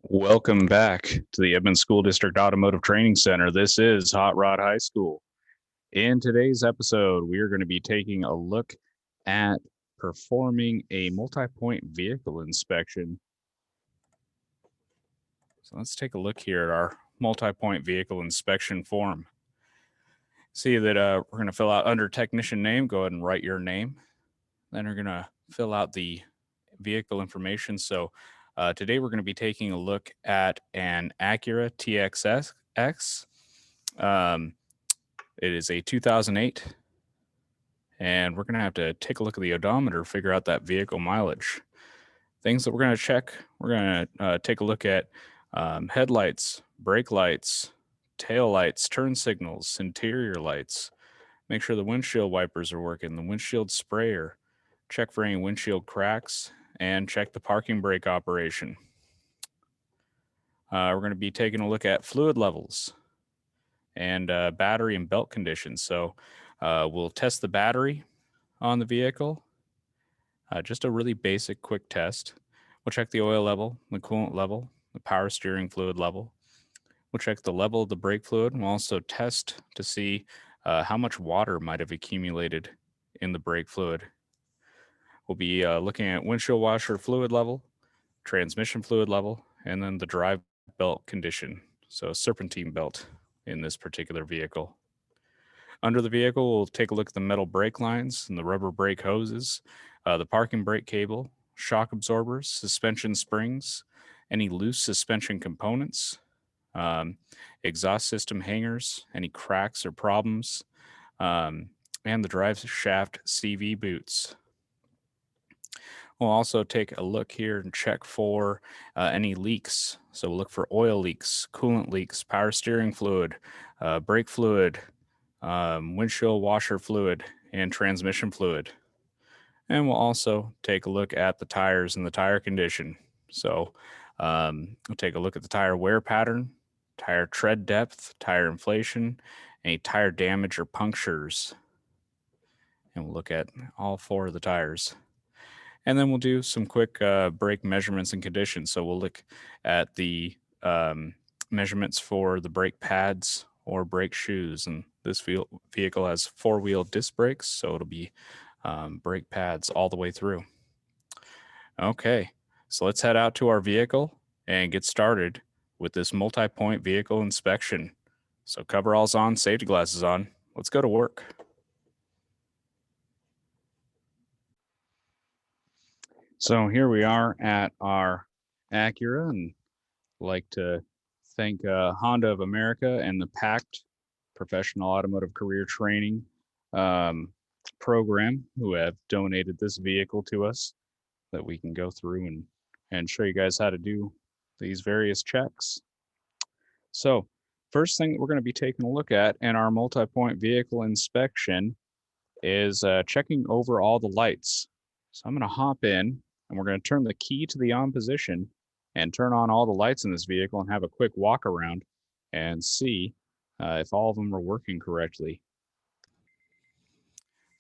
Welcome back to the Edmond School District Automotive Training Center. This is Hot Rod High School. In today's episode, we are going to be taking a look at performing a multi-point vehicle inspection. So let's take a look here at our multi-point vehicle inspection form. See that we're going to fill out under technician name. Go ahead and write your name. Then we're going to fill out the vehicle information. So today we're going to be taking a look at an Acura TXX. It is a 2008, and we're going to have to take a look at the odometer, figure out that vehicle mileage. Things that we're going to check, we're going to take a look at headlights, brake lights, tail lights, turn signals, interior lights. Make sure the windshield wipers are working, the windshield sprayer, check for any windshield cracks, and check the parking brake operation. We're going to be taking a look at fluid levels and battery and belt conditions. So we'll test the battery on the vehicle, just a really basic quick test. We'll check the oil level, the coolant level, the power steering fluid level. We'll check the level of the brake fluid, and we'll also test to see how much water might have accumulated in the brake fluid. We'll be looking at windshield washer fluid level, transmission fluid level, and then the drive belt condition, so serpentine belt in this particular vehicle. Under the vehicle, we'll take a look at the metal brake lines and the rubber brake hoses, the parking brake cable, shock absorbers, suspension springs, any loose suspension components, exhaust system hangers, any cracks or problems, and the drive shaft CV boots. We'll also take a look here and check for any leaks. So we'll look for oil leaks, coolant leaks, power steering fluid, brake fluid, windshield washer fluid, and transmission fluid. And we'll also take a look at the tires and the tire condition. So we'll take a look at the tire wear pattern, tire tread depth, tire inflation, any tire damage or punctures. And we'll look at all four of the tires. And then we'll do some quick brake measurements and conditions. So we'll look at the measurements for the brake pads or brake shoes. And this vehicle has four-wheel disc brakes, so it'll be brake pads all the way through. Okay, so let's head out to our vehicle and get started with this multi-point vehicle inspection. So coveralls on, safety glasses on. Let's go to work. So here we are at our Acura, and I'd like to thank Honda of America and the PACT Professional Automotive Career Training program, who have donated this vehicle to us that we can go through and show you guys how to do these various checks. So first thing that we're going to be taking a look at in our multi-point vehicle inspection is checking over all the lights. So I'm going to hop in, and we're going to turn the key to the on position and turn on all the lights in this vehicle and have a quick walk around and see if all of them are working correctly.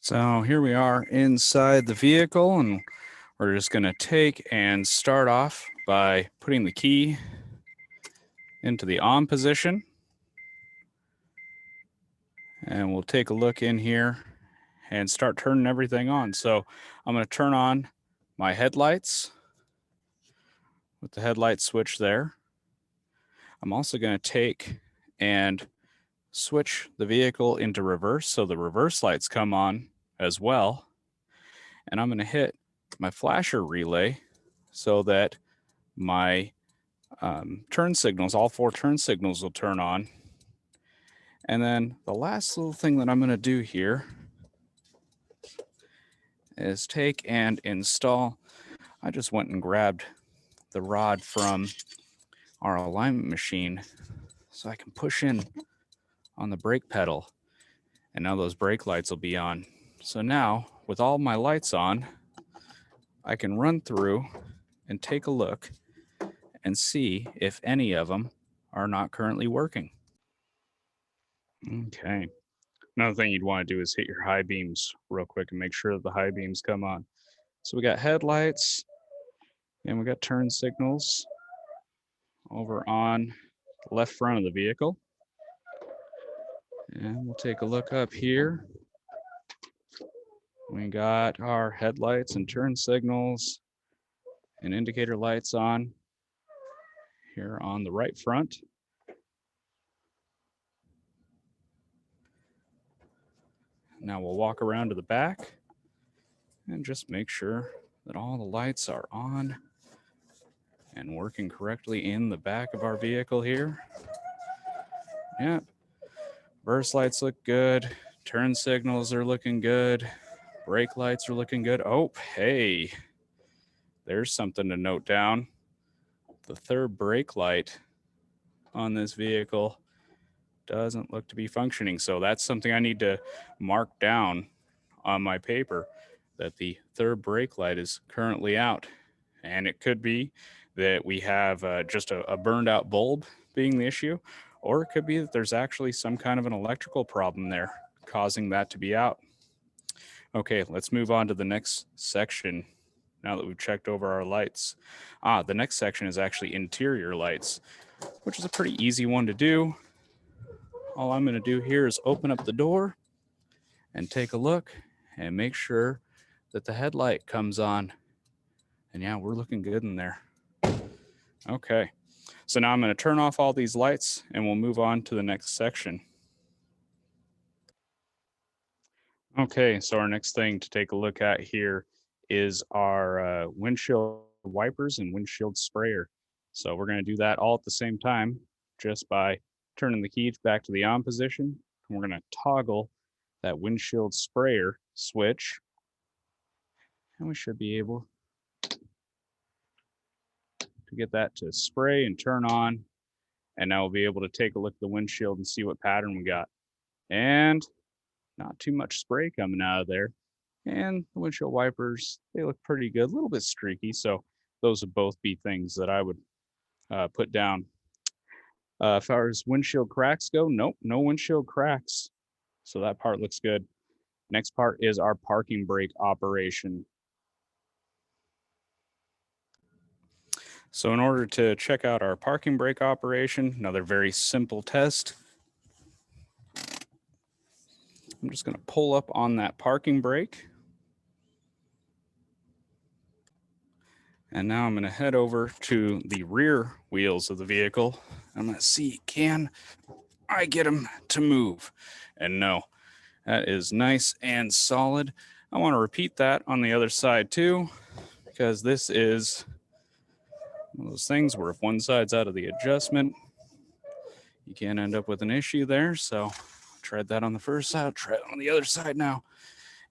So here we are inside the vehicle, and we're just going to take and start off by putting the key into the on position. And we'll take a look in here and start turning everything on. So I'm going to turn on my headlights with the headlight switch there. I'm also going to take and switch the vehicle into reverse, so the reverse lights come on as well. And I'm going to hit my flasher relay so that my turn signals, all four turn signals, will turn on. And then the last little thing that I'm going to do here is take and install. I just went and grabbed the rod from our alignment machine so I can push in on the brake pedal, and now those brake lights will be on. So now, with all my lights on, I can run through and take a look and see if any of them are not currently working. Okay. Another thing you'd want to do is hit your high beams real quick and make sure that the high beams come on. So we got headlights and we got turn signals. over on the left front of the vehicle. And we'll take a look up here. We got our headlights and turn signals and indicator lights on here on the right front. Now we'll walk around to the back and just make sure that all the lights are on and working correctly in the back of our vehicle here. Yep. Burst lights look good. Turn signals are looking good. Brake lights are looking good. Oh, hey, there's something to note down. The third brake light on this vehicle doesn't look to be functioning. So that's something I need to mark down on my paper, that the third brake light is currently out. And it could be that we have just a burned out bulb being the issue, or it could be that there's actually some kind of an electrical problem there causing that to be out. Okay, let's move on to the next section now that we've checked over our lights. The next section is actually interior lights, which is a pretty easy one to do. All I'm going to do here is open up the door and take a look and make sure that the headlight comes on. And yeah, we're looking good in there. Okay, so now I'm going to turn off all these lights and we'll move on to the next section. Okay, so our next thing to take a look at here is our windshield wipers and windshield sprayer. So we're going to do that all at the same time just by turning the key back to the on position. And we're going to toggle that windshield sprayer switch. And we should be able to get that to spray and turn on. And now we'll be able to take a look at the windshield and see what pattern we got. And not too much spray coming out of there. And the windshield wipers, they look pretty good, a little bit streaky. So those would both be things that I would put down. As far as windshield cracks go, nope, no windshield cracks. So that part looks good. Next part is our parking brake operation. So in order to check out our parking brake operation, another very simple test, I'm just going to pull up on that parking brake. And now I'm going to head over to the rear wheels of the vehicle. I'm going to see, can I get them to move? And no, that is nice and solid. I want to repeat that on the other side too, because this is one of those things where if one side's out of the adjustment, you can end up with an issue there. So I tried that on the first side, try it on the other side now.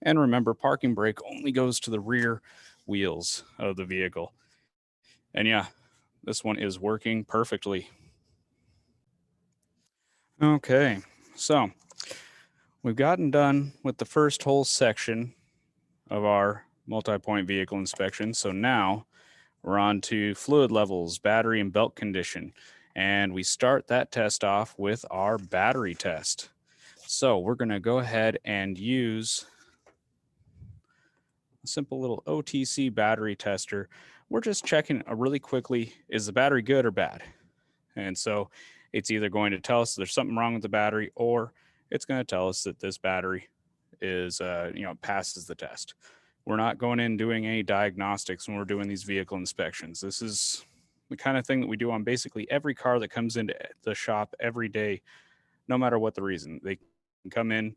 And remember, parking brake only goes to the rear wheels of the vehicle. And yeah, this one is working perfectly. Okay, so we've gotten done with the first whole section of our multi-point vehicle inspection. So now we're on to fluid levels, battery and belt condition. And we start that test off with our battery test. So we're going to go ahead and use a simple little OTC battery tester. We're just checking really quickly, is the battery good or bad? And so it's either going to tell us there's something wrong with the battery, or it's going to tell us that this battery is, passes the test. We're not going in doing any diagnostics when we're doing these vehicle inspections. This is the kind of thing that we do on basically every car that comes into the shop every day, no matter what the reason. They can come in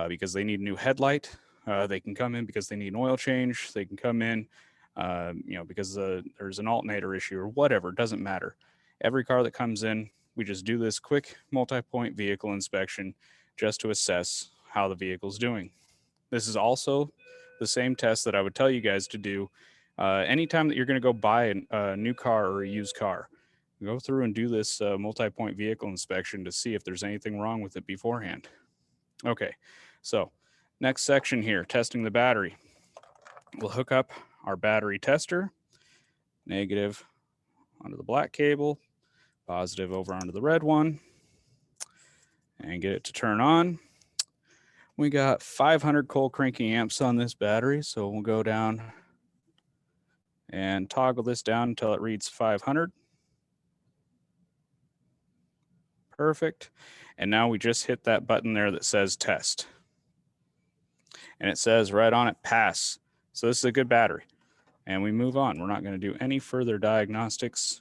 because they need a new headlight. They can come in because they need an oil change. They can come in, because there's an alternator issue or whatever. It doesn't matter. Every car that comes in, we just do this quick multi-point vehicle inspection just to assess how the vehicle's doing. This is also the same test that I would tell you guys to do anytime that you're going to go buy a new car or a used car. Go through and do this multi-point vehicle inspection to see if there's anything wrong with it beforehand. Okay, so next section here, testing the battery. We'll hook up our battery tester, negative onto the black cable, positive over onto the red one, and get it to turn on. We got 500 cold cranking amps on this battery, so we'll go down and toggle this down until it reads 500. Perfect. And now we just hit that button there that says test. And it says right on it, pass. So this is a good battery. And we move on. We're not going to do any further diagnostics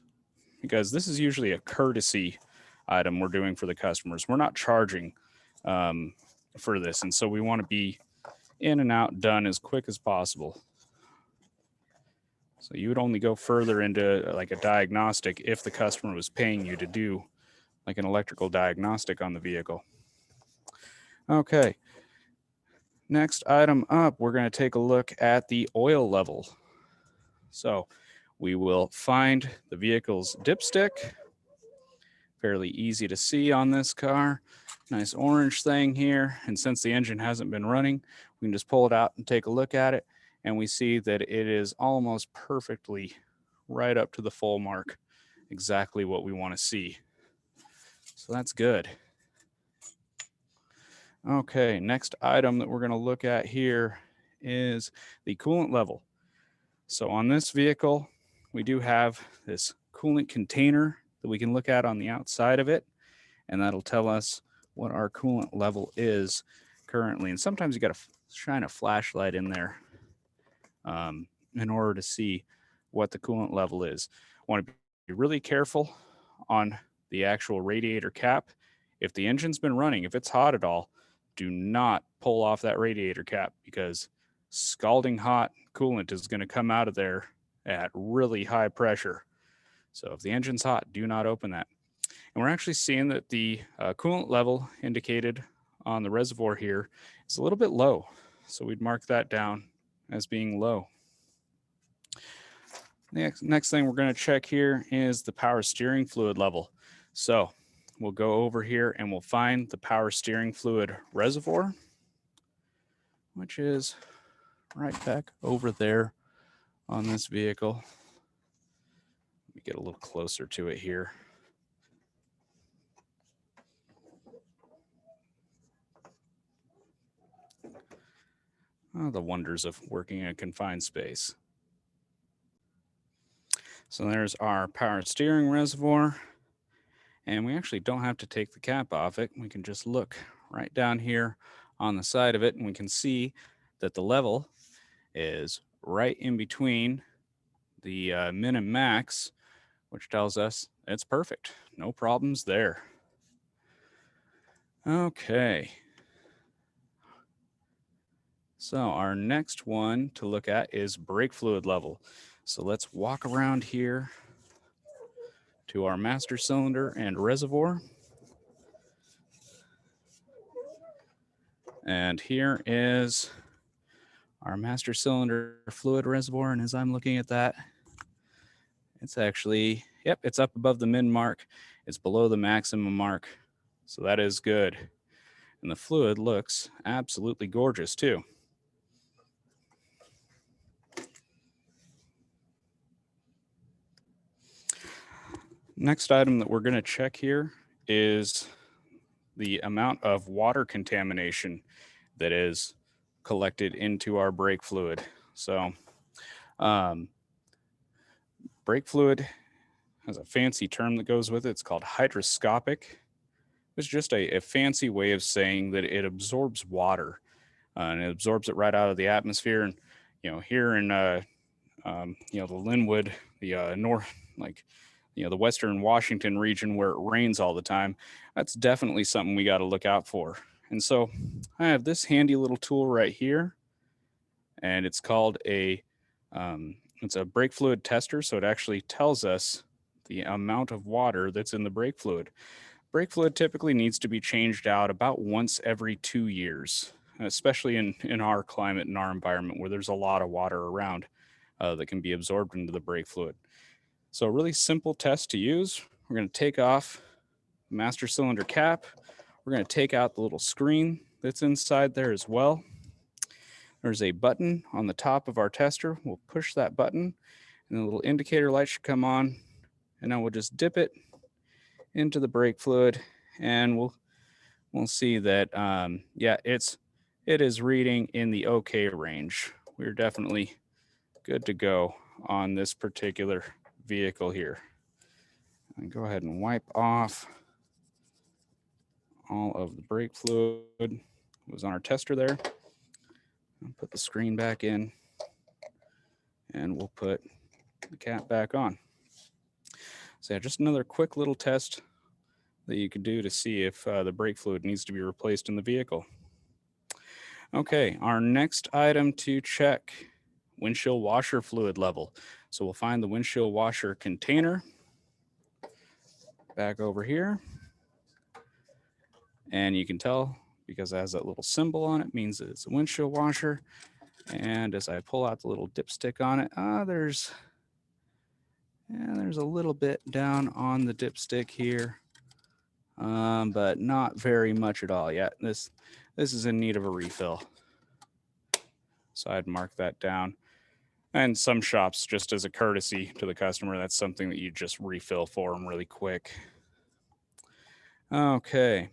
because this is usually a courtesy item we're doing for the customers. We're not charging for this. And so we want to be in and out, done as quick as possible. So you would only go further into like a diagnostic if the customer was paying you to do like an electrical diagnostic on the vehicle. Okay. Next item up, we're going to take a look at the oil level. So we will find the vehicle's dipstick. Fairly easy to see on this car. Nice orange thing here. And since the engine hasn't been running, we can just pull it out and take a look at it. And we see that it is almost perfectly right up to the full mark. Exactly what we want to see. So that's good. Okay, next item that we're going to look at here is the coolant level. So on this vehicle, we do have this coolant container that we can look at on the outside of it, and that'll tell us what our coolant level is currently. And sometimes you got to shine a flashlight in there in order to see what the coolant level is. Want to be really careful on the actual radiator cap. If the engine's been running, if it's hot at all, do not pull off that radiator cap because scalding hot coolant is going to come out of there at really high pressure. So if the engine's hot, do not open that. And we're actually seeing that the coolant level indicated on the reservoir here is a little bit low. So we'd mark that down as being low. Next thing we're going to check here is the power steering fluid level. So we'll go over here and we'll find the power steering fluid reservoir, which is right back over there on this vehicle. Let me get a little closer to it here. Oh, the wonders of working in a confined space. So there's our power steering reservoir. And we actually don't have to take the cap off it. We can just look right down here on the side of it, and we can see that the level is right in between the min and max, which tells us it's perfect. No problems there. Okay. So our next one to look at is brake fluid level. So let's walk around here to our master cylinder and reservoir. And here is our master cylinder fluid reservoir. And as I'm looking at that, it's actually, yep, it's up above the min mark. It's below the maximum mark. So that is good. And the fluid looks absolutely gorgeous too. Next item that we're going to check here is the amount of water contamination that is collected into our brake fluid. So brake fluid has a fancy term that goes with it. It's called hydroscopic. It's just a fancy way of saying that it absorbs water and it absorbs it right out of the atmosphere. And, you know, here in, you know, the Linwood, the north, like, you know, the Western Washington region where it rains all the time, that's definitely something we got to look out for. And so I have this handy little tool right here, and it's called it's a brake fluid tester. So it actually tells us the amount of water that's in the brake fluid. Brake fluid typically needs to be changed out about once every 2 years, especially in our climate and our environment where there's a lot of water around that can be absorbed into the brake fluid. So a really simple test to use. We're going to take off the master cylinder cap. We're going to take out the little screen that's inside there as well. There's a button on the top of our tester. We'll push that button and the little indicator light should come on. And now we'll just dip it into the brake fluid and we'll see that, yeah, it is reading in the okay range. We're definitely good to go on this particular vehicle here. And go ahead and wipe off all of the brake fluid was on our tester there. I'll put the screen back in, and we'll put the cap back on. So yeah, just another quick little test that you could do to see if the brake fluid needs to be replaced in the vehicle. Okay, our next item to check, windshield washer fluid level. So we'll find the windshield washer container back over here. And you can tell because it has that little symbol on it, means that it's a windshield washer. And as I pull out the little dipstick on it, there's a little bit down on the dipstick here, but not very much at all yet. This is in need of a refill. So I'd mark that down. And some shops, just as a courtesy to the customer, that's something that you just refill for them really quick. Okay.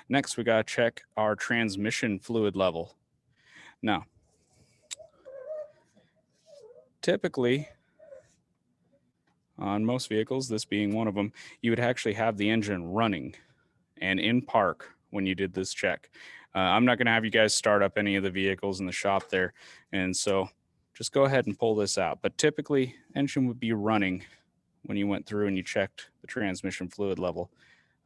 Next, we got to check our transmission fluid level. Now, typically, on most vehicles, this being one of them, you would actually have the engine running and in park when you did this check. I'm not going to have you guys start up any of the vehicles in the shop there. And so just go ahead and pull this out. But typically, engine would be running when you went through and you checked the transmission fluid level.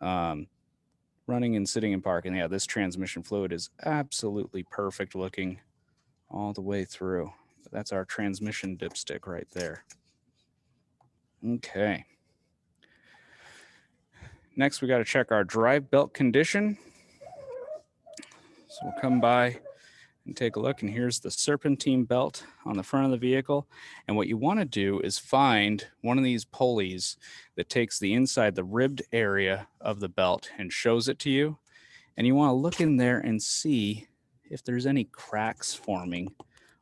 Running and sitting in park. And yeah, this transmission fluid is absolutely perfect looking all the way through. That's our transmission dipstick right there. Okay. Next, we got to check our drive belt condition. So we'll come by and take a look, and here's the serpentine belt on the front of the vehicle. And what you want to do is find one of these pulleys that takes the inside, the ribbed area of the belt, and shows it to you. And you want to look in there and see if there's any cracks forming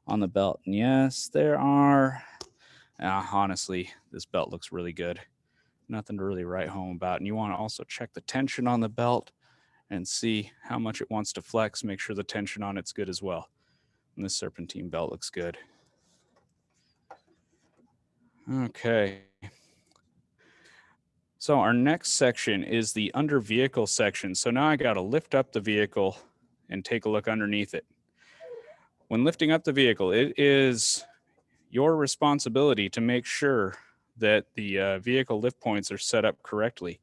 on the belt. And yes, there are. Honestly, this belt looks really good. Nothing to really write home about. And you want to also check the tension on the belt and see how much it wants to flex. Make sure the tension on it's good as well. And this serpentine belt looks good. Okay. So our next section is the under vehicle section. So now I got to lift up the vehicle and take a look underneath it. When lifting up the vehicle, it is your responsibility to make sure that the vehicle lift points are set up correctly.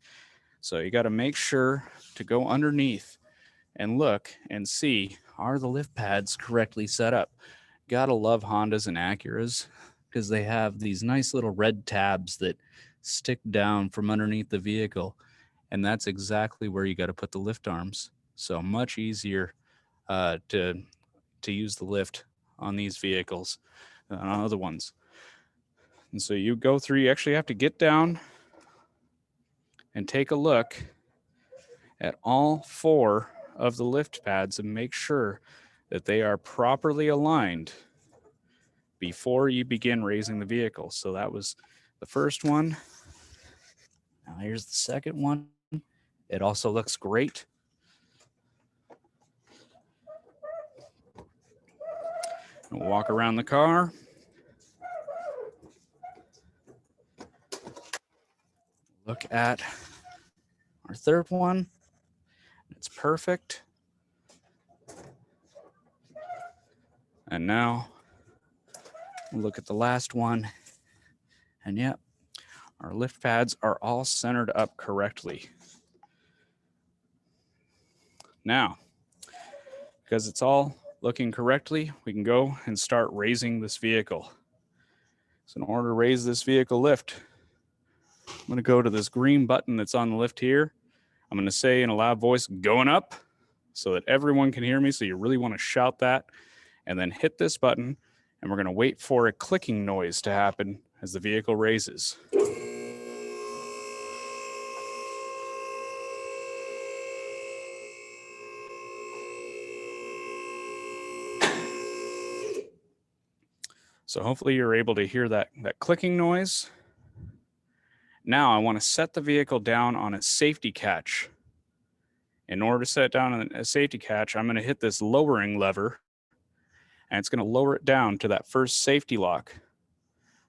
So you got to make sure to go underneath and look and see, are the lift pads correctly set up? Gotta love Hondas and Acuras because they have these nice little red tabs that stick down from underneath the vehicle. And that's exactly where you got to put the lift arms. So much easier to use the lift on these vehicles than on other ones. And so you go through, you actually have to get down and take a look at all 4 of the lift pads and make sure that they are properly aligned before you begin raising the vehicle. So that was the first one. Now here's the second one. It also looks great. We'll walk around the car. Look at our third one. It's perfect. And now we'll look at the last one. And yep, our lift pads are all centered up correctly. Now, because it's all looking correctly, we can go and start raising this vehicle. So in order to raise this vehicle lift, I'm going to go to this green button that's on the lift here. I'm going to say in a loud voice, going up, so that everyone can hear me. So you really want to shout that and then hit this button. And we're going to wait for a clicking noise to happen as the vehicle raises. So hopefully you're able to hear that clicking noise. Now I want to set the vehicle down on a safety catch. In order to set it down on a safety catch, I'm going to hit this lowering lever, and it's going to lower it down to that first safety lock.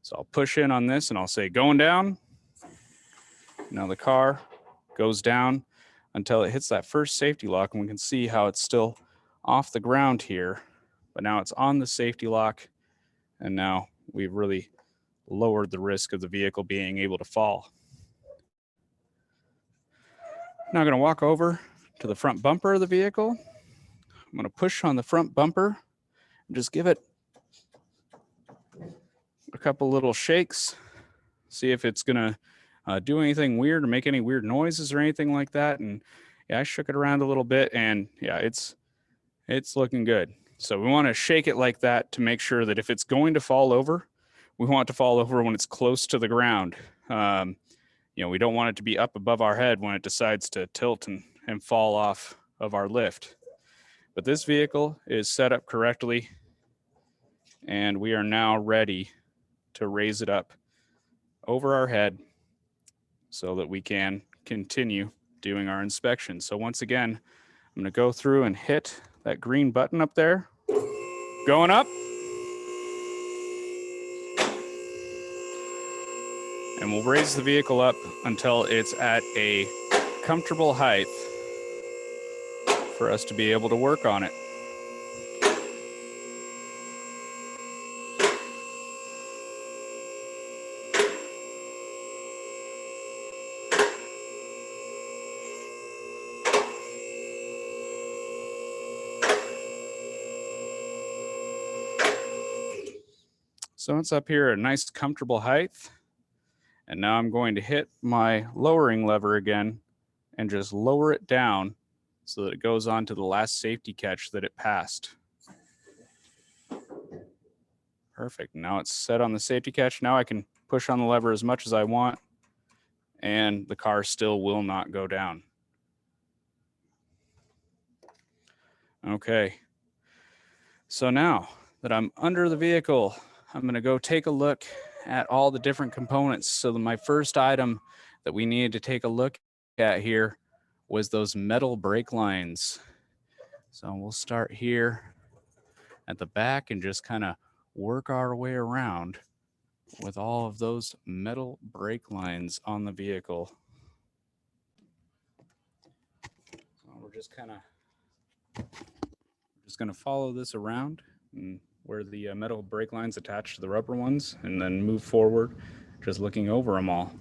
So I'll push in on this and I'll say going down. Now the car goes down. until it hits that first safety lock, and we can see how it's still off the ground here, but now it's on the safety lock, and now we've really lowered the risk of the vehicle being able to fall. Now I'm going to walk over to the front bumper of the vehicle. I'm going to push on the front bumper and just give it a couple little shakes, see if it's going to do anything weird or make any weird noises or anything like that. And yeah, I shook it around a little bit, and yeah, it's looking good. So we want to shake it like that to make sure that if it's going to fall over, we want it to fall over when it's close to the ground. We don't want it to be up above our head when it decides to tilt and fall off of our lift. But this vehicle is set up correctly, and we are now ready to raise it up over our head so that we can continue doing our inspection. So once again, I'm going to go through and hit that green button up there. Going up. And we'll raise the vehicle up until it's at a comfortable height for us to be able to work on it. So it's up here at a nice comfortable height. And now I'm going to hit my lowering lever again and just lower it down so that it goes on to the last safety catch that it passed. Perfect. Now it's set on the safety catch. Now I can push on the lever as much as I want, and the car still will not go down. Okay. So now that I'm under the vehicle, I'm going to go take a look at all the different components. So my first item that we needed to take a look at here was those metal brake lines. So we'll start here at the back and just kind of work our way around with all of those metal brake lines on the vehicle. So we're just going to follow this around and where the metal brake lines attach to the rubber ones, and then move forward, just looking over them all.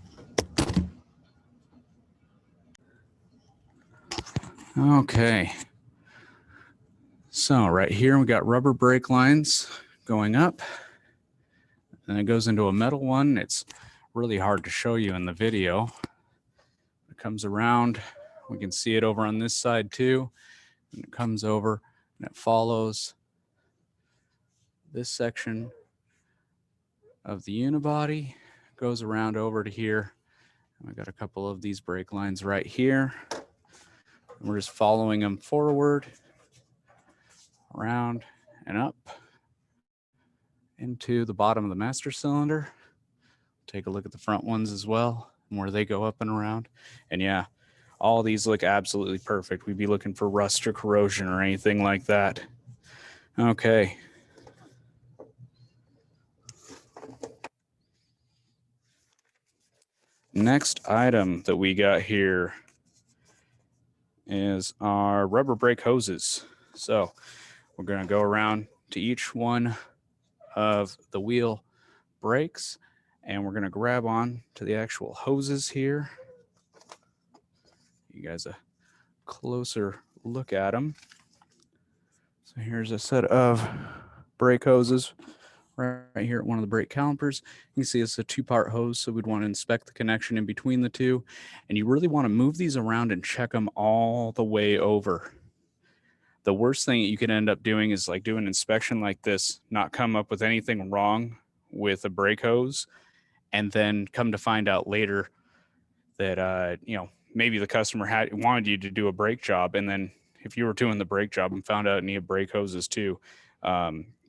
Okay. So right here, we got rubber brake lines going up, and it goes into a metal one. It's really hard to show you in the video. It comes around. We can see it over on this side too. And it comes over and it follows this section of the unibody, goes around over to here. And we got a couple of these brake lines right here. And we're just following them forward, around and up into the bottom of the master cylinder. Take a look at the front ones as well, and where they go up and around. And yeah, all these look absolutely perfect. We'd be looking for rust or corrosion or anything like that. Okay. Next item that we got here is our rubber brake hoses. So we're going to go around to each one of the wheel brakes, and we're going to grab on to the actual hoses here. You guys a closer look at them. So here's a set of brake hoses right here at one of the brake calipers. You can see it's a two-part hose, so we'd want to inspect the connection in between the two. And you really want to move these around and check them all the way over. The worst thing you could end up doing is like do an inspection like this, not come up with anything wrong with a brake hose, and then come to find out later that, maybe the customer wanted you to do a brake job, and then if you were doing the brake job and found out you needed brake hoses too,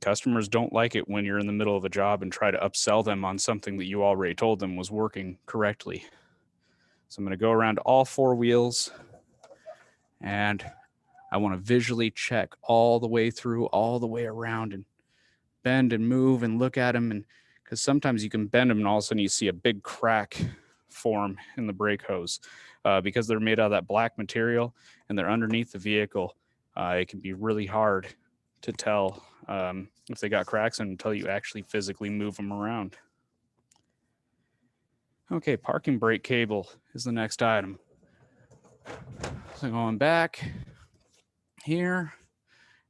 customers don't like it when you're in the middle of a job and try to upsell them on something that you already told them was working correctly. So I'm going to go around all four wheels, and I want to visually check all the way through, all the way around, and bend and move and look at them. And because sometimes you can bend them and all of a sudden you see a big crack form in the brake hose. Because they're made out of that black material and they're underneath the vehicle, it can be really hard to tell if they got cracks until you actually physically move them around. Okay, parking brake cable is the next item. So going back here,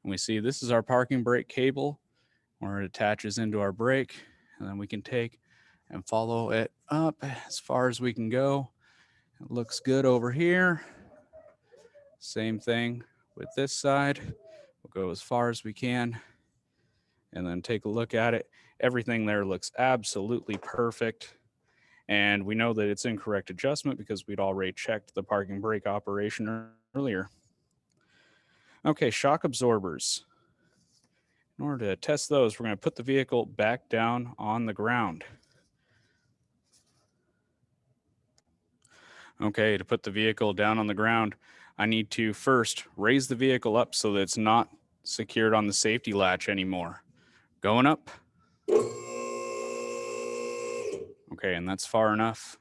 and we see this is our parking brake cable where it attaches into our brake, and then we can take and follow it up as far as we can go. It looks good over here. Same thing with this side. We'll go as far as we can and then take a look at it. Everything there looks absolutely perfect. And we know that it's incorrect adjustment because we'd already checked the parking brake operation earlier. Okay, shock absorbers. In order to test those, we're going to put the vehicle back down on the ground. Okay, to put the vehicle down on the ground, I need to first raise the vehicle up so that it's not secured on the safety latch anymore. Going up. Okay, and that's far enough.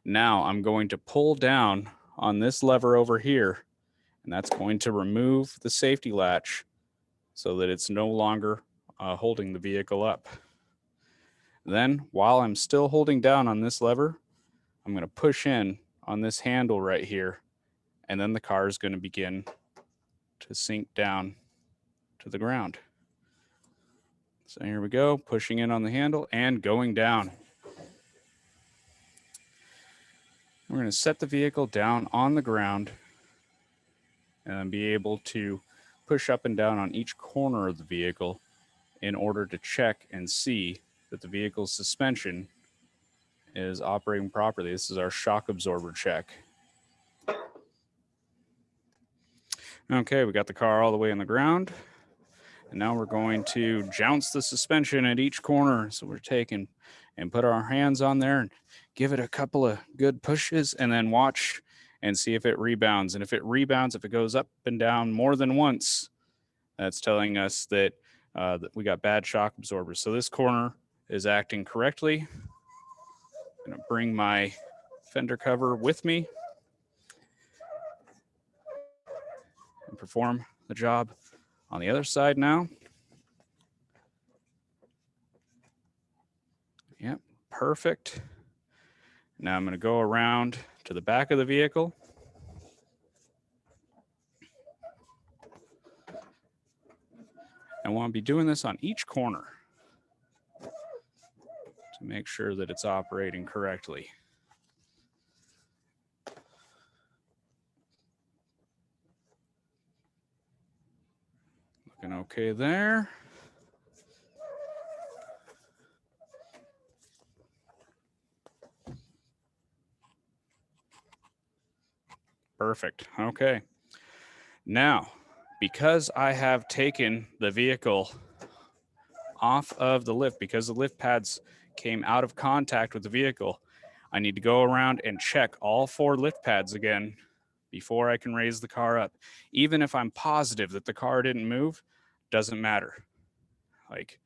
Now I'm going to pull down on this lever over here, and that's going to remove the safety latch so that it's no longer holding the vehicle up. Then, while I'm still holding down on this lever, I'm going to push in on this handle right here, and then the car is going to begin to sink down to the ground. So here we go, pushing in on the handle and going down. We're going to set the vehicle down on the ground and be able to push up and down on each corner of the vehicle in order to check and see that the vehicle's suspension is operating properly. This is our shock absorber check. Okay, we got the car all the way on the ground. And now we're going to jounce the suspension at each corner. So we're taking and put our hands on there and give it a couple of good pushes and then watch and see if it rebounds. And if it rebounds, if it goes up and down more than once, that's telling us that, that we got bad shock absorbers. So this corner is acting correctly. I'm gonna bring my fender cover with me and perform the job on the other side now. Yep, perfect. Now I'm going to go around to the back of the vehicle. And we'll be doing this on each corner to make sure that it's operating correctly. Looking okay there. Perfect. Okay. Now, because I have taken the vehicle off of the lift, because the lift pads came out of contact with the vehicle, I need to go around and check all 4 lift pads again before I can raise the car up. Even if I'm positive that the car didn't move, doesn't matter. Like,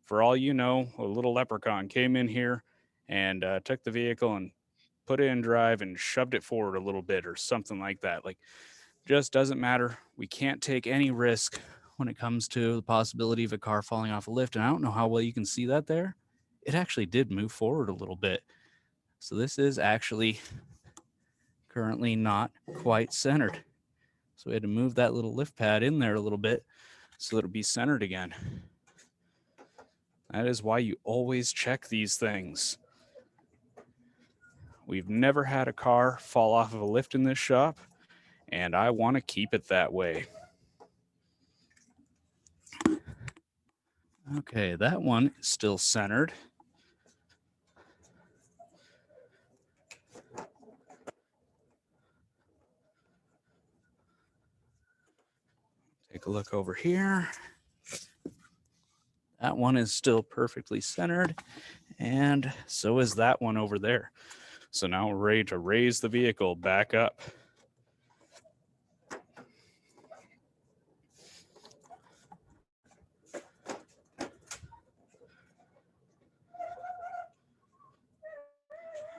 for all you know, a little leprechaun came in here and took the vehicle and put it in drive and shoved it forward a little bit or something like that. Like, just doesn't matter. We can't take any risk when it comes to the possibility of a car falling off a lift. And I don't know how well you can see that there. It actually did move forward a little bit. So this is actually currently not quite centered. So we had to move that little lift pad in there a little bit so that it'll be centered again. That is why you always check these things. We've never had a car fall off of a lift in this shop, and I want to keep it that way. Okay, that one is still centered. Take a look over here. That one is still perfectly centered, and so is that one over there. So now we're ready to raise the vehicle back up.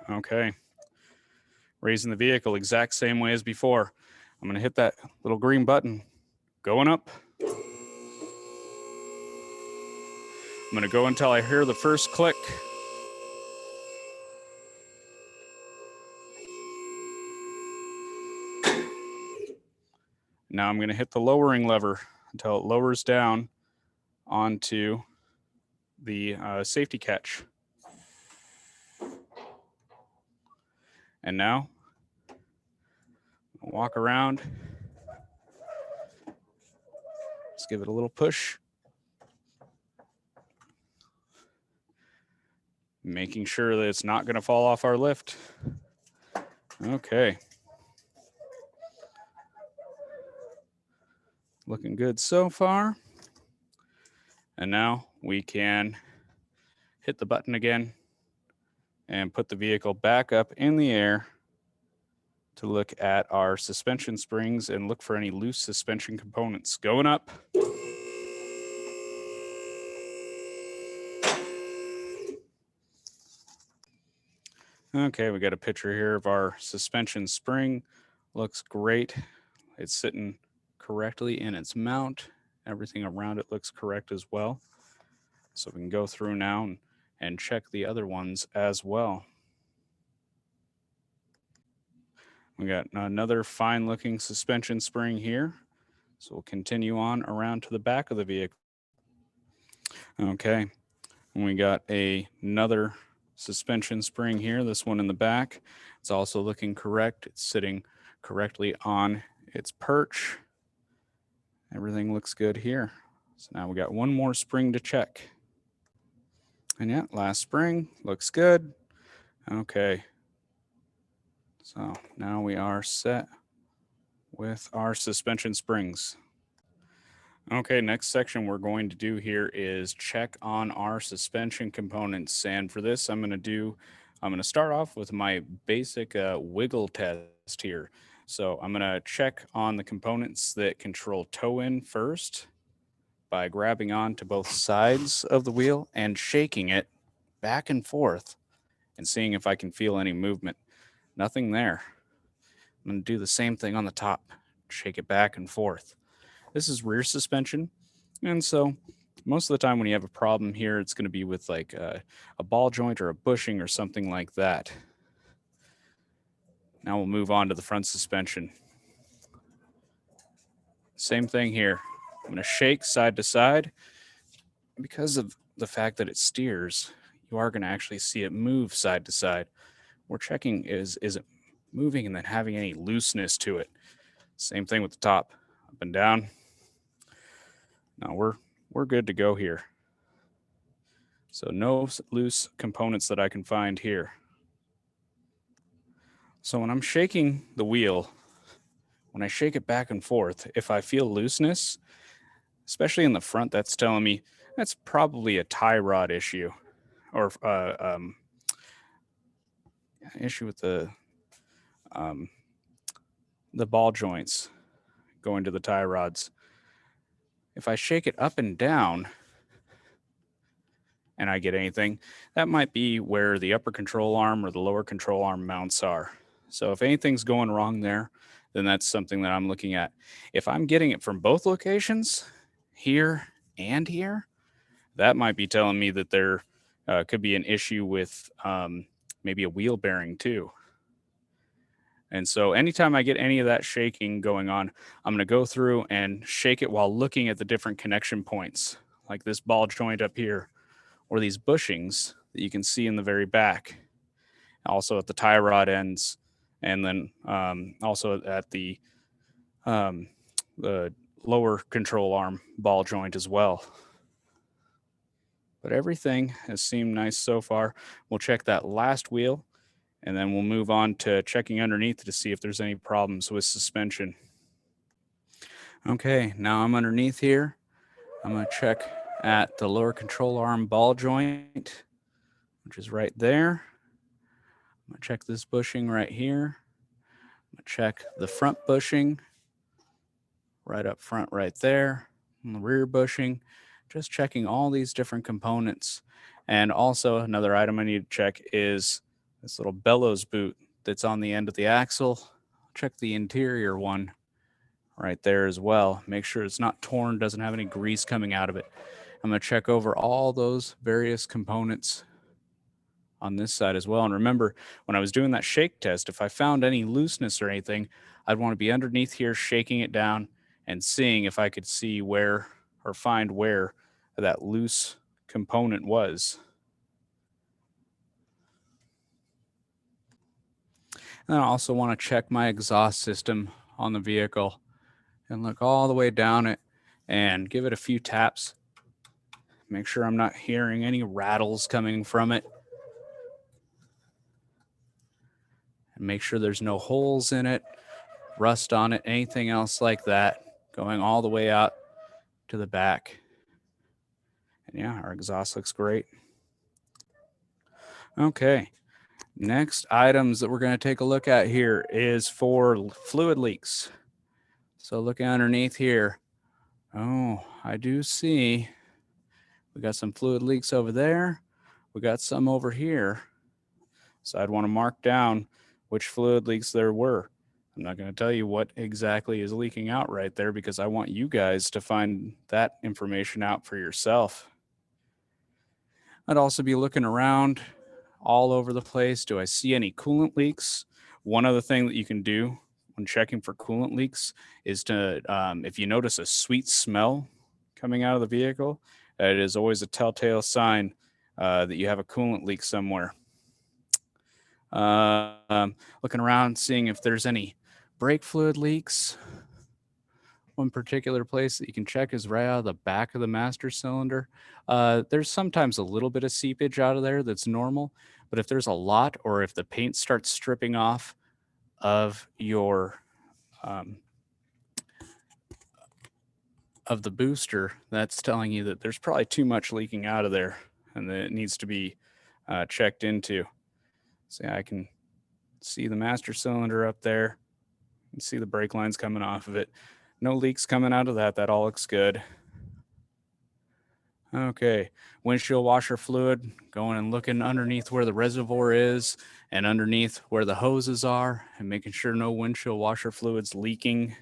Okay. Raising the vehicle exact same way as before. I'm going to hit that little green button. Going up. I'm going to go until I hear the first click. Now I'm going to hit the lowering lever until it lowers down onto the safety catch. And now, walk around. Let's give it a little push. Making sure that it's not going to fall off our lift. Okay. Looking good so far. And now we can hit the button again and put the vehicle back up in the air to look at our suspension springs and look for any loose suspension components. Going up. Okay, we got a picture here of our suspension spring. Looks great. It's sitting correctly in its mount. Everything around it looks correct as well. So we can go through now and check the other ones as well. We got another fine looking suspension spring here. So we'll continue on around to the back of the vehicle. Okay, and we got another suspension spring here, this one in the back. It's also looking correct. It's sitting correctly on its perch. Everything looks good here. So now we got one more spring to check. And yeah, last spring looks good. Okay. So now we are set with our suspension springs. Okay, next section we're going to do here is check on our suspension components. And for this, I'm going to start off with my basic wiggle test here. So I'm going to check on the components that control toe in first by grabbing on to both sides of the wheel and shaking it back and forth and seeing if I can feel any movement. Nothing there. I'm going to do the same thing on the top, shake it back and forth. This is rear suspension, and so most of the time when you have a problem here, it's going to be with like a ball joint or a bushing or something like that. Now we'll move on to the front suspension. Same thing here. I'm going to shake side to side. Because of the fact that it steers, you are going to actually see it move side to side. We're checking is it moving and then having any looseness to it. Same thing with the top, up and down. Now we're good to go here. So no loose components that I can find here. So when I'm shaking the wheel, when I shake it back and forth, if I feel looseness, especially in the front, that's telling me that's probably a tie rod issue or issue with the ball joints going to the tie rods. If I shake it up and down and I get anything, that might be where the upper control arm or the lower control arm mounts are. So if anything's going wrong there, then that's something that I'm looking at. If I'm getting it from both locations, here and here, that might be telling me that there could be an issue with maybe a wheel bearing too. And so anytime I get any of that shaking going on, I'm going to go through and shake it while looking at the different connection points, like this ball joint up here, or these bushings that you can see in the very back, also at the tie rod ends, and then also at the lower control arm ball joint as well. But everything has seemed nice so far. We'll check that last wheel, and then we'll move on to checking underneath to see if there's any problems with suspension. Okay, now I'm underneath here. I'm going to check at the lower control arm ball joint, which is right there. I'm going to check this bushing right here. I'm going to check the front bushing right up front right there, and the rear bushing. Just checking all these different components. And also another item I need to check is this little bellows boot that's on the end of the axle. Check the interior one right there as well. Make sure it's not torn, doesn't have any grease coming out of it. I'm going to check over all those various components on this side as well. And remember, when I was doing that shake test, if I found any looseness or anything, I'd want to be underneath here shaking it down and seeing if I could see where or find where that loose component was. And I also want to check my exhaust system on the vehicle and look all the way down it and give it a few taps. Make sure I'm not hearing any rattles coming from it. And make sure there's no holes in it, rust on it, anything else like that, going all the way out to the back. And yeah, our exhaust looks great. Okay, next items that we're going to take a look at here is for fluid leaks. So looking underneath here, oh, I do see we got some fluid leaks over there. We got some over here. So I'd want to mark down which fluid leaks there were. I'm not going to tell you what exactly is leaking out right there because I want you guys to find that information out for yourself. I'd also be looking around all over the place. Do I see any coolant leaks? One other thing that you can do when checking for coolant leaks is to, if you notice a sweet smell coming out of the vehicle, it is always a telltale sign that you have a coolant leak somewhere. Looking around, seeing if there's any brake fluid leaks. One particular place that you can check is right out of the back of the master cylinder. There's sometimes a little bit of seepage out of there that's normal, but if there's a lot or if the paint starts stripping off of your of the booster, that's telling you that there's probably too much leaking out of there and that it needs to be checked into. So yeah, I can see the master cylinder up there. You can see the brake lines coming off of it. No leaks coming out of that. That all looks good. Okay, windshield washer fluid, going and looking underneath where the reservoir is and underneath where the hoses are and making sure no windshield washer fluid's leaking.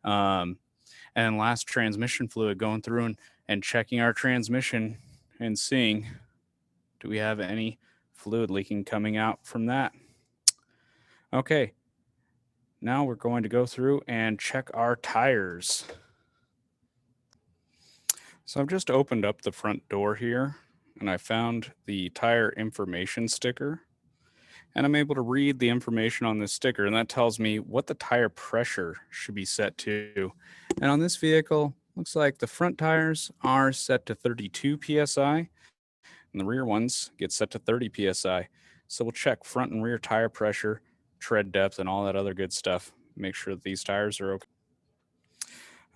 And last, transmission fluid, going through and checking our transmission and seeing, do we have any fluid leaking coming out from that? Okay, now we're going to go through and check our tires. So I've just opened up the front door here and I found the tire information sticker. And I'm able to read the information on this sticker, and that tells me what the tire pressure should be set to. And on this vehicle, looks like the front tires are set to 32 psi, and the rear ones get set to 30 psi. So we'll check front and rear tire pressure, tread depth, and all that other good stuff. Make sure that these tires are okay.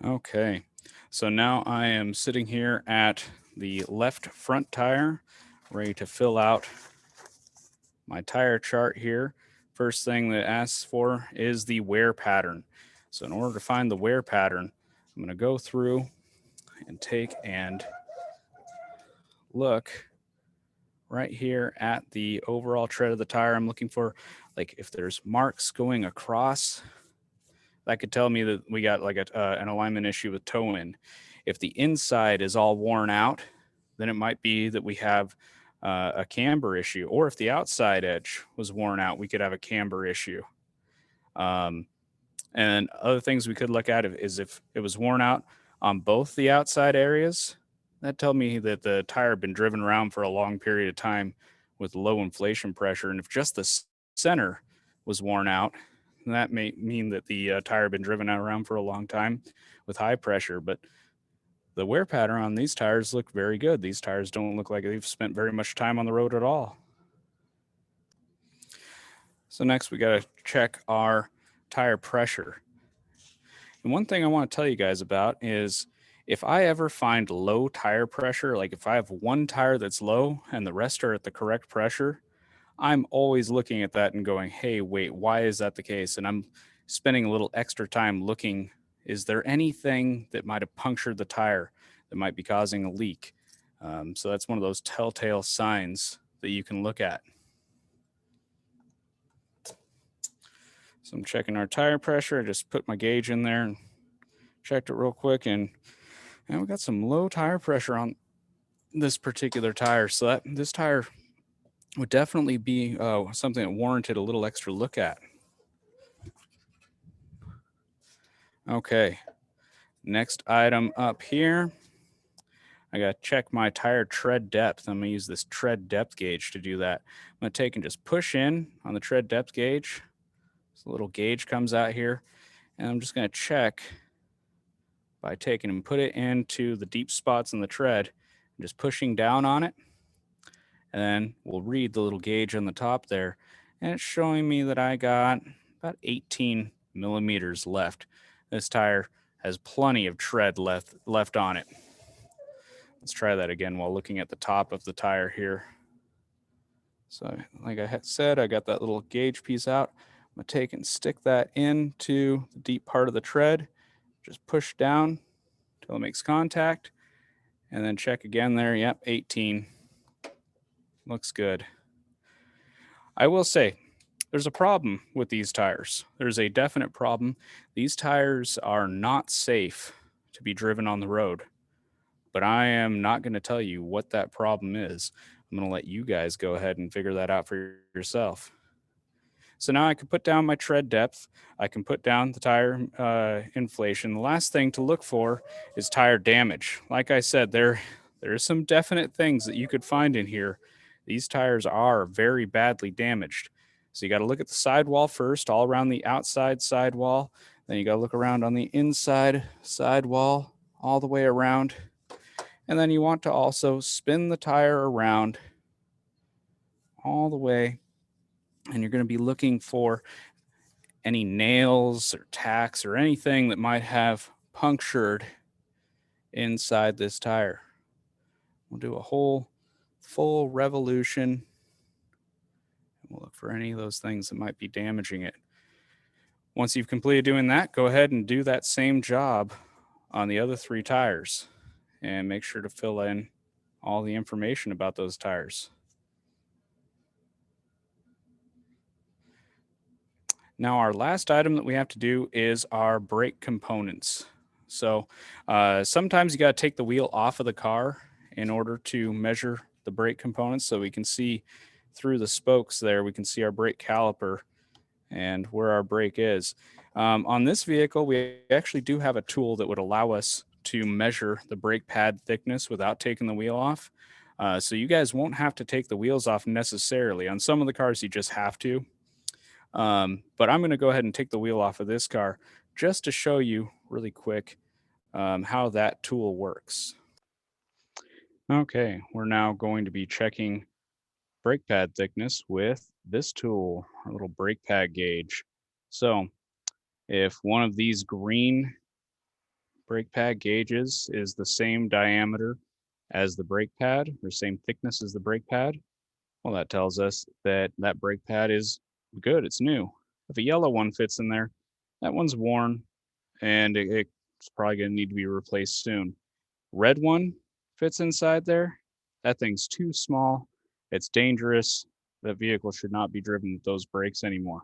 Okay, so now I am sitting here at the left front tire, ready to fill out my tire chart here. First thing that it asks for is the wear pattern. So in order to find the wear pattern, I'm going to go through and take and look right here at the overall tread of the tire. I'm looking for, like, if there's marks going across, that could tell me that we got like an alignment issue with toe in. If the inside is all worn out, then it might be that we have a camber issue. Or if the outside edge was worn out, we could have a camber issue. And other things we could look at is if it was worn out on both the outside areas, that tell me that the tire had been driven around for a long period of time with low inflation pressure. And if just the center was worn out, that may mean that the tire had been driven around for a long time with high pressure. But the wear pattern on these tires look very good. These tires don't look like they've spent very much time on the road at all. So next we got to check our tire pressure. And one thing I want to tell you guys about is if I ever find low tire pressure, like if I have one tire that's low and the rest are at the correct pressure, I'm always looking at that and going, hey, wait, why is that the case? And I'm spending a little extra time looking, is there anything that might have punctured the tire that might be causing a leak? So that's one of those telltale signs that you can look at. So I'm checking our tire pressure. I just put my gauge in there and checked it real quick, and we got some low tire pressure on this particular tire. So this tire would definitely be something that warranted a little extra look at. Okay, next item up here, I got to check my tire tread depth. I'm going to use this tread depth gauge to do that. I'm going to take and just push in on the tread depth gauge. So a little gauge comes out here, and I'm just going to check by taking and put it into the deep spots in the tread, and just pushing down on it. And then we'll read the little gauge on the top there, and it's showing me that I got about 18 millimeters left. This tire has plenty of tread left on it. Let's try that again while looking at the top of the tire here. So like I had said, I got that little gauge piece out. I'm gonna take and stick that into the deep part of the tread. Just push down until it makes contact, and then check again there. Yep, 18. Looks good. I will say, there's a problem with these tires. There's a definite problem. These tires are not safe to be driven on the road, but I am not going to tell you what that problem is. I'm going to let you guys go ahead and figure that out for yourself. So now I can put down my tread depth. I can put down the tire inflation. The last thing to look for is tire damage. Like I said, there are some definite things that you could find in here. These tires are very badly damaged. So you got to look at the sidewall first, all around the outside sidewall. Then you got to look around on the inside sidewall, all the way around. And then you want to also spin the tire around all the way. And you're going to be looking for any nails or tacks or anything that might have punctured inside this tire. We'll do a whole full revolution. We'll look for any of those things that might be damaging it. Once you've completed doing that, go ahead and do that same job on the other 3 tires and make sure to fill in all the information about those tires. Now, our last item that we have to do is our brake components. So sometimes you got to take the wheel off of the car in order to measure the brake components, so we can see through the spokes there, we can see our brake caliper and where our brake is. On this vehicle, we actually do have a tool that would allow us to measure the brake pad thickness without taking the wheel off. So you guys won't have to take the wheels off necessarily. On some of the cars, you just have to. But I'm going to go ahead and take the wheel off of this car just to show you really quick how that tool works. Okay, we're now going to be checking brake pad thickness with this tool, our little brake pad gauge. So if one of these green brake pad gauges is the same diameter as the brake pad, or same thickness as the brake pad, well, that tells us that that brake pad is good, it's new. If a yellow one fits in there, that one's worn and it's probably going to need to be replaced soon. Red one fits inside there, that thing's too small, it's dangerous. That vehicle should not be driven with those brakes anymore.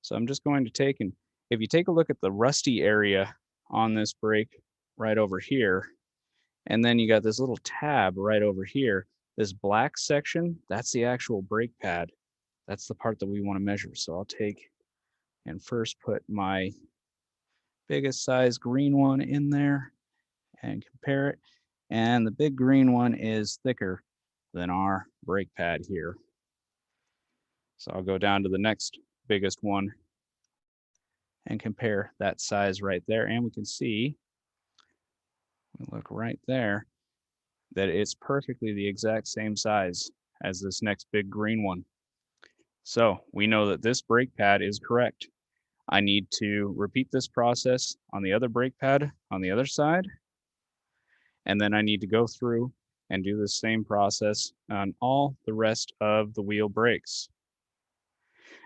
So I'm just going to take and, if you take a look at the rusty area on this brake right over here, and then you got this little tab right over here, this black section, that's the actual brake pad. That's the part that we want to measure. So I'll take and first put my biggest size green one in there and compare it. And the big green one is thicker than our brake pad here. So I'll go down to the next biggest one and compare that size right there. And we can see, we look right there, that it's perfectly the exact same size as this next big green one. So we know that this brake pad is correct. I need to repeat this process on the other brake pad on the other side. And then I need to go through and do the same process on all the rest of the wheel brakes.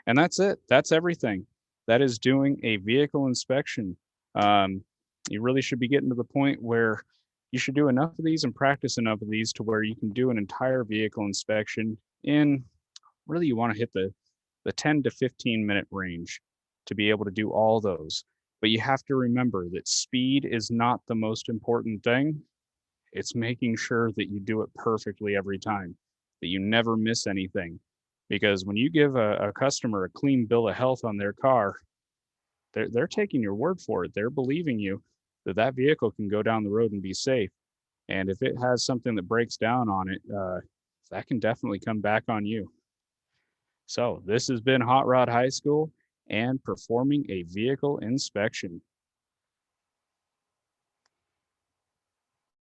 And that's it. That's everything. That is doing a vehicle inspection. You really should be getting to the point where you should do enough of these and practice enough of these to where you can do an entire vehicle inspection in, really, you want to hit the 10 to 15 minute range. to be able to do all those. But you have to remember that speed is not the most important thing. It's making sure that you do it perfectly every time, that you never miss anything. Because when you give a customer a clean bill of health on their car, they're taking your word for it. They're believing you that that vehicle can go down the road and be safe. And if it has something that breaks down on it, that can definitely come back on you. So this has been Hot Rod High School and performing a vehicle inspection.